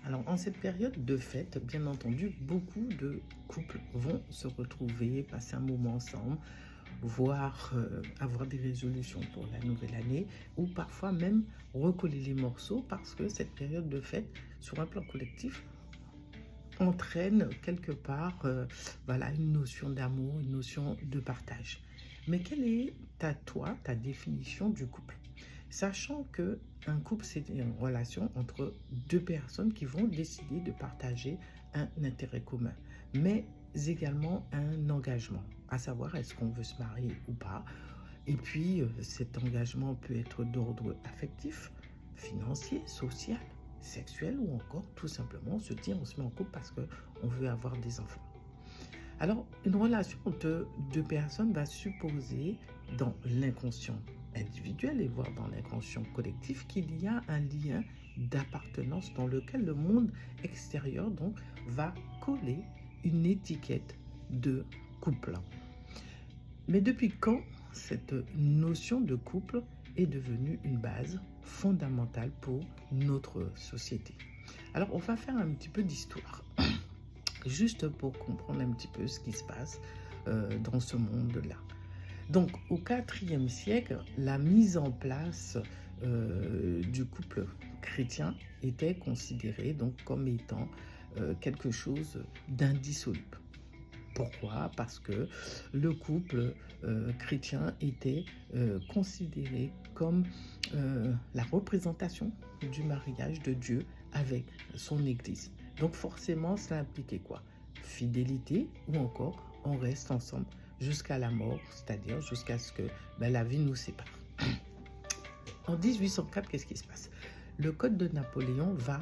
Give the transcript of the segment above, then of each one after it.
Alors, en cette période de fête, bien entendu, beaucoup de couples vont se retrouver, passer un moment ensemble, voire avoir des résolutions pour la nouvelle année, ou parfois même recoller les morceaux parce que cette période de fête, sur un plan collectif, entraîne quelque part voilà, une notion d'amour, une notion de partage. Mais quelle est ta définition du couple? Sachant que un couple, c'est une relation entre deux personnes qui vont décider de partager un intérêt commun, mais également un engagement, à savoir est-ce qu'on veut se marier ou pas. Et puis, cet engagement peut être d'ordre affectif, financier, social, sexuel ou encore tout simplement on se dit on se met en couple parce qu'on veut avoir des enfants. Alors, une relation entre deux personnes va supposer dans l'inconscient individuel et voire dans l'inconscient collectif qu'il y a un lien d'appartenance dans lequel le monde extérieur donc va coller une étiquette de couple. Mais depuis quand cette notion de couple est devenue une base fondamentale pour notre société? Alors, on va faire un petit peu d'histoire, juste pour comprendre un petit peu ce qui se passe dans ce monde-là. Donc, au IVe siècle, la mise en place du couple chrétien était considérée donc comme étant quelque chose d'indissoluble. Pourquoi? Parce que le couple chrétien était considéré comme la représentation du mariage de Dieu avec son Église. Donc forcément, ça impliquait quoi? Fidélité ou encore on reste ensemble jusqu'à la mort, c'est-à-dire jusqu'à ce que la vie nous sépare. En 1804, qu'est-ce qui se passe? Le Code de Napoléon va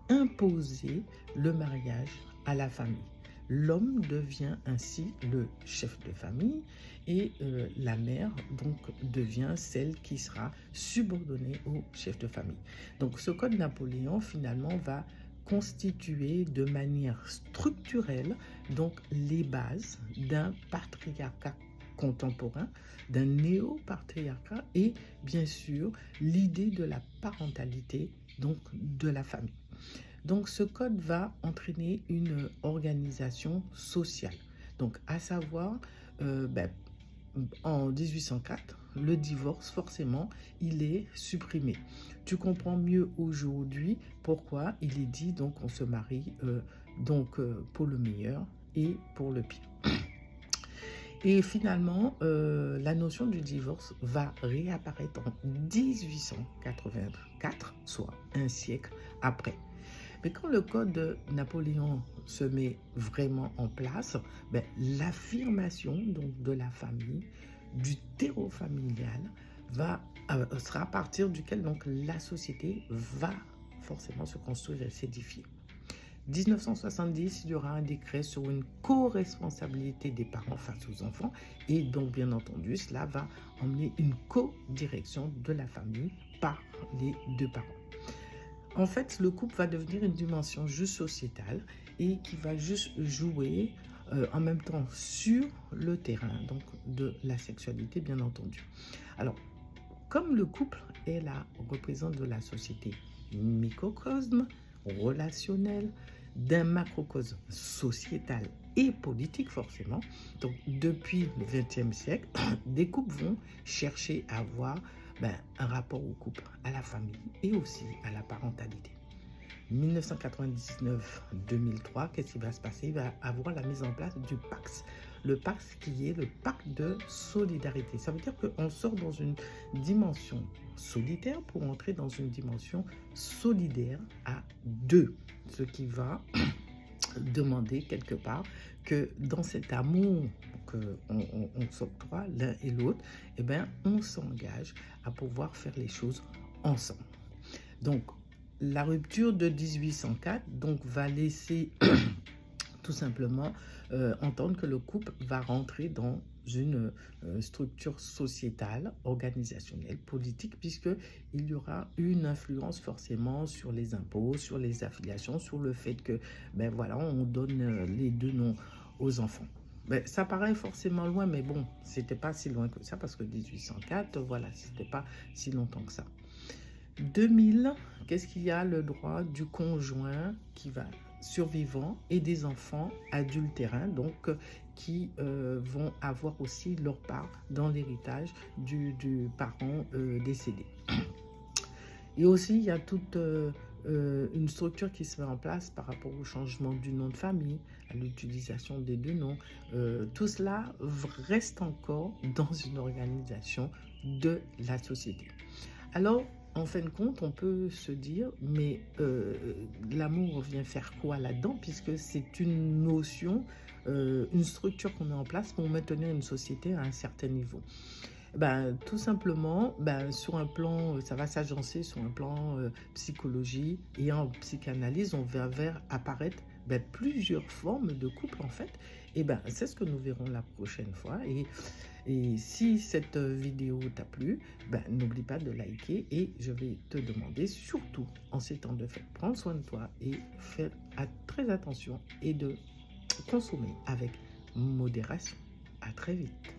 imposer le mariage à la famille. L'homme devient ainsi le chef de famille et la mère donc devient celle qui sera subordonnée au chef de famille. Donc ce code Napoléon finalement va constituer de manière structurelle donc les bases d'un patriarcat contemporain, d'un néo-patriarcat et bien sûr l'idée de la parentalité donc de la famille. Donc, ce code va entraîner une organisation sociale. Donc, à savoir, en 1804, le divorce, forcément, il est supprimé. Tu comprends mieux aujourd'hui pourquoi il est dit, donc, on se marie pour le meilleur et pour le pire. Et finalement, la notion du divorce va réapparaître en 1884, soit un siècle après. Mais quand le code de Napoléon se met vraiment en place, l'affirmation donc de la famille, du terreau familial, sera à partir duquel donc la société va forcément se construire et s'édifier. 1970, il y aura un décret sur une co-responsabilité des parents face aux enfants et donc bien entendu, cela va emmener une co-direction de la famille par les deux parents. En fait, le couple va devenir une dimension juste sociétale et qui va juste jouer en même temps sur le terrain donc de la sexualité, bien entendu. Alors, comme le couple est la représentante de la société, microcosme, relationnel, d'un macrocosme sociétal et politique forcément. Donc, depuis le XXe siècle, des couples vont chercher à avoir un rapport au couple, à la famille et aussi à la parentalité. 1999-2003, qu'est-ce qui va se passer? Il va avoir la mise en place du PACS. Le PACS qui est le pacte de solidarité. Ça veut dire qu'on sort dans une dimension solitaire pour entrer dans une dimension solidaire à deux. Ce qui va demander quelque part que dans cet amour qu'on s'octroie l'un et l'autre, on s'engage à pouvoir faire les choses ensemble. Donc, la rupture de 1804 donc, va laisser tout simplement entendre que le couple va rentrer dans une structure sociétale, organisationnelle, politique, puisqu'il y aura une influence forcément sur les impôts, sur les affiliations, sur le fait que, on donne les deux noms aux enfants. Ça paraît forcément loin, mais bon, c'était pas si loin que ça, parce que 1804, voilà, c'était pas si longtemps que ça. 2000, qu'est-ce qu'il y a? Le droit du conjoint qui va survivant et des enfants adultérins, donc qui vont avoir aussi leur part dans l'héritage du parent décédé. Et aussi, il y a toute une structure qui se met en place par rapport au changement du nom de famille, à l'utilisation des deux noms. Tout cela reste encore dans une organisation de la société. Alors, en fin de compte, on peut se dire, mais l'amour vient faire quoi là-dedans, puisque c'est une notion, une structure qu'on met en place pour maintenir une société à un certain niveau. Ben, tout simplement, ben, sur un plan, ça va s'agencer sur un plan psychologie et en psychanalyse, on va voir apparaître ben, plusieurs formes de couple en fait. Et ben, c'est ce que nous verrons la prochaine fois. Et si cette vidéo t'a plu, ben, n'oublie pas de liker et je vais te demander surtout en ces temps de fête, prends soin de toi et fais très attention et de consommer avec modération. À très vite.